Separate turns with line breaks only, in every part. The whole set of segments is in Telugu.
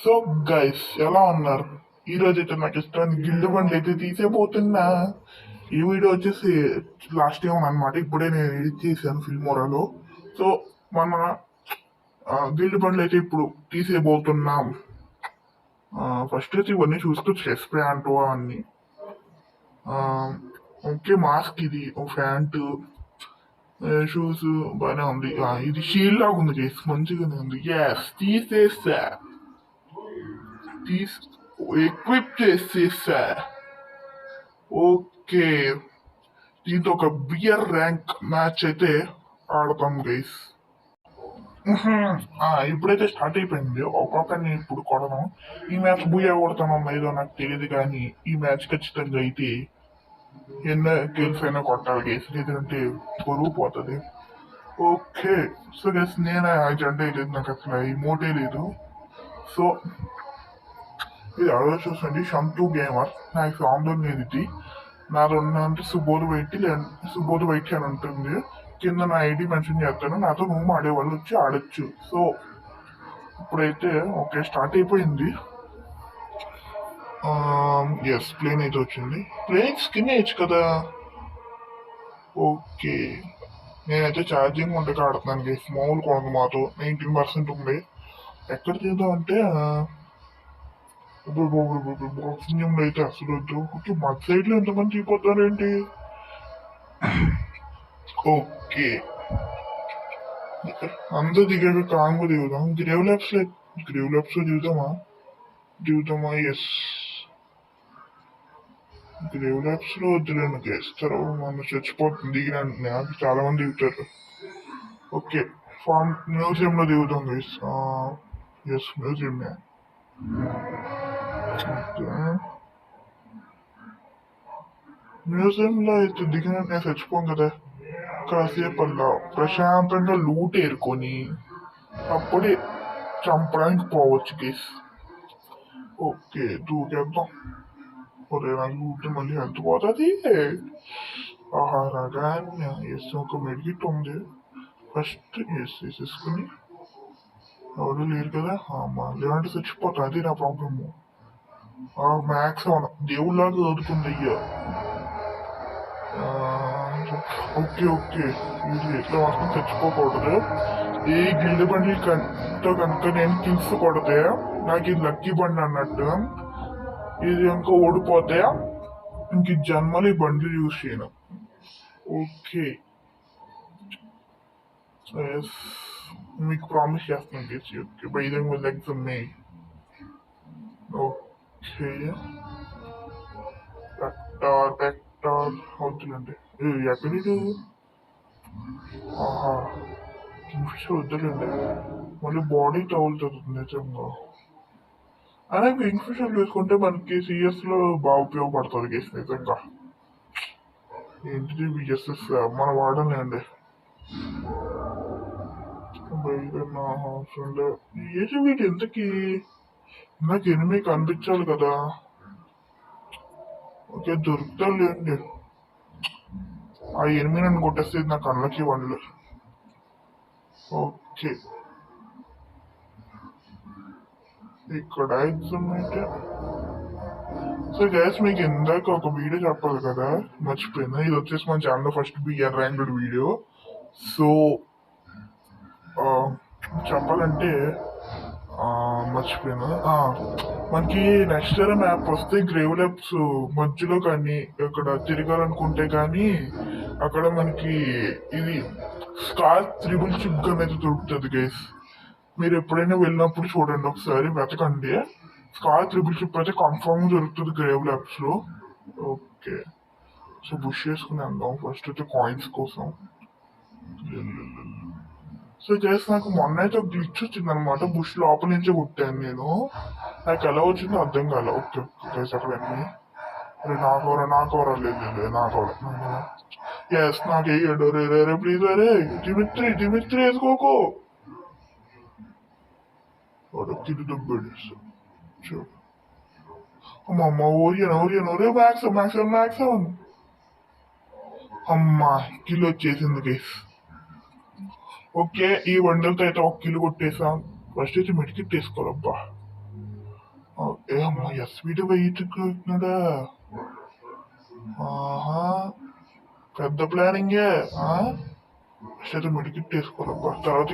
సో గైస్ ఎలా ఉన్నారు? ఈ రోజు అయితే నాకు ఇష్టమైన గిల్డ్ బండ్లు అయితే తీసేపోతున్నా. ఈ వీడియో వచ్చేసి లాస్ట్ టైం అనమాట. ఇప్పుడే నేను ఎడిట్ చేశాను ఫిల్మోరాలో. సో మన గిల్డ్ బండ్లు అయితే ఇప్పుడు తీసేయబోతున్నాం. ఫస్ట్ అయితే ఇవన్నీ చూసుకోవచ్చు, ఎస్ప్రే అంటూ అన్ని. ఓకే, మాస్క్ ఇది, ప్యాంట్, షూస్ బాగానే ఉంది. ఇది షీల్డ్ లాగా ఉంది గైస్, మంచిగానే ఉంది. ఎస్, తీసేసా, ఎక్విప్ చేసేసా. ఓకే, దీంతో ఒక బియర్ ర్యాంక్ మ్యాచ్ అయితే ఆడతాం గైస్. ఇప్పుడైతే స్టార్ట్ అయిపోయింది. ఒక్కొక్కరిని ఇప్పుడు కొడదాం. ఈ మ్యాచ్ బుయ్యా కొడతానో లేదో నాకు తెలియదు, కానీ ఈ మ్యాచ్ ఖచ్చితంగా అయితే ఎన్నో గేమ్స్ అయినా కొట్టాలి గైస్, లేదంటే బరువు పోతుంది. ఓకే, సో గైస్ నేను జెండా లేదు, నాకు అసలు ఈ మోటే లేదు. సో ఇది అడవి చూసండి, షంటూ గేమర్ నాకు ఆందోళన ఇది. నాది ఉన్నంటే సుబోధ్ వైట్ అని ఉంటుంది. కింద నా ఐడి మెన్షన్ చేస్తాను, నాతో నువ్వు ఆడేవాళ్ళు వచ్చి ఆడొచ్చు. సో ఇప్పుడైతే ఓకే స్టార్ట్ అయిపోయింది. ఎస్, ప్లేన్ అయితే వచ్చింది. ప్లేన్ స్కిన్ వేయచ్చు కదా. ఓకే, నేనైతే ఛార్జింగ్ ఉంటే ఆడుతున్నాను గైస్. మామూలు కొనదు, మాతో 19% ఉంది. ఎక్కడ చేద్దాం అంటే బాక్సింగ్ అయితే అసలు వద్దు. ఓకే, మా సైడ్ లో ఎంతమంది తీపోతారేంటి? ఓకే, అందరూ దిగాక కాంగు దిగుదాం. గ్రేవ్ ల్యాబ్స్ లో దిగుతామా? ఎస్, గ్రేవ్ ల్యాబ్స్ లో వద్దులేను చేస్తారు, మన చచ్చిపోతుంది దిగిన నాకు చాలా మంది దిగుతారు. ఓకే, ఫార్మ్ మ్యూజియం లో దిగుతాం గైస్. Yes, museum. మ్యూజియంలో అయితే దిగిన నేను చచ్చిపోను కదా. కాసేపు అలా ప్రశాంతంగా లూట్ ఏరుకొని అప్పుడే చంపడానికి పోవచ్చు గేస్. ఓకే, దూకేద్దాం. ఒరే, నాకు లూట్ మళ్ళీ హెల్త్ పోతుంది. ఆహారాన్ని ఎస్, ఒక మెడికిట్ ఉంది. ఫస్ట్ ఎస్ వేసేసుకుని, ఎవరు లేరు కదా, లేదంటే చచ్చిపోతా. అది నా ప్రాబ్లము. మ్యాక్స్ దేవుళ్ళగా చదువుతుంది అయ్యా. ఓకే, ఇది ఎట్లా మాత్రం చచ్చిపోకూడదు. ఈ గిల్డ్ బండి కనుక నేను కిల్స్ కొడితే నాకు ఇది లక్కీ బండి అన్నట్టు. ఇది ఇంకా ఓడిపోతే ఇంక జన్మలు ఈ బండ్లు యూజ్ చేయను. ఓకే, మీకు ప్రామిస్ చేస్తాను. Okay, bye then will exam may. Okay, vector వద్దులండి. ఎక్కడిది? ఆహా, కింగ్ఫిషర్ వద్దులేండి, మళ్ళీ బాడీ తగులుతుంది నిజంగా. అదే కింగ్ఫిషర్ తీసుకుంటే మనకి సిఎస్ లో బాగా ఉపయోగపడుతుంది కేసు నిజంగా. ఏంటిది విఎస్ఎస్ మన వాడలేండి. ఏంటి వీటి ఎంతకి? నాకు ఎనిమిది కనిపించాలి కదా. ఓకే, దొరుకుతాలేండి. ఆ ఎనిమిది నన్ను కొట్టేస్తే నా కళ్ళకి వండలు. ఓకే, ఇక్కడ ఎగ్జామ్ అయితే. సో గ్యాస్, మీకు ఇందాక ఒక వీడియో చెప్పాలి కదా, మర్చిపోయినా. ఇది వచ్చేసి మన channel first BR ranked video. So చెప్పాలంటే మర్చిపోయినా, మనకి నెక్స్ట్ ఇయర్ మ్యాప్ వస్తే గ్రేవ్ ల్యాబ్స్ మధ్యలో కానీ అక్కడ తిరగాలనుకుంటే కానీ అక్కడ మనకి ఇది స్కార్ త్రిబుల్ షిప్ గన్ అయితే దొరుకుతుంది గైస్. మీరు ఎప్పుడైనా వెళ్ళినప్పుడు చూడండి, ఒకసారి వెతకండి. స్కార్ త్రిబుల్ షిప్ అయితే కన్ఫర్మ్ దొరుకుతుంది గ్రేవ్ ల్యాబ్స్ లో. ఓకే, సో బుష్ చేసుకుని వెళ్దాం ఫస్ట్ అయితే కాయిన్స్ కోసం. సో జస్ట్ నాకు మొన్న అయితే ఒక గ్లిచ్ వచ్చింది అనమాట. బుష్ లోపల నుంచే కొట్టాను నేను. నాకు ఎలా వచ్చిందో అర్థం కాల. ఓకే అక్కడ నాకోరా లేదు నాకోరా. ఎస్, నాకు వేయడు. రే ప్లీజ్, అరే డిమిత్రి వేసుకోకో. వాడు తిరిగి దొబ్బాడు. చూడు, అమ్మ ఓరియన్ రే మ్యాక్స్. అమ్మా, కిలో వచ్చేసింది కేస్. ఓకే, ఈ వండలతో అయితే ఒక కిలో కొట్టేసాం. ఫస్ట్ అయితే మెడికిట్ వేసుకోవాలబ్బా. ఏ అమ్మ ఎస్పీడి వెయిట్కున్నాడా? ఆహా, పెద్ద ప్లానింగే. సరే మెడికిట్ వేసుకోవాలబ్బా, తర్వాత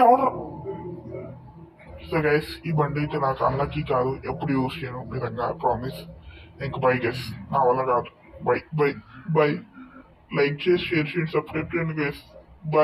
ఎవరు. సో గైస్, ఈ బండి అయితే నాకు అన్నకి కాదు, ఎప్పుడు యూస్ చేయను నిజంగా, ప్రామిస్. ఇంక బై గైస్, నా వల్ల కాదు. By by by. లైక్ చేసి షేర్ చేయండి, సబ్స్క్రైబ్ చేయండి గైస్. బై.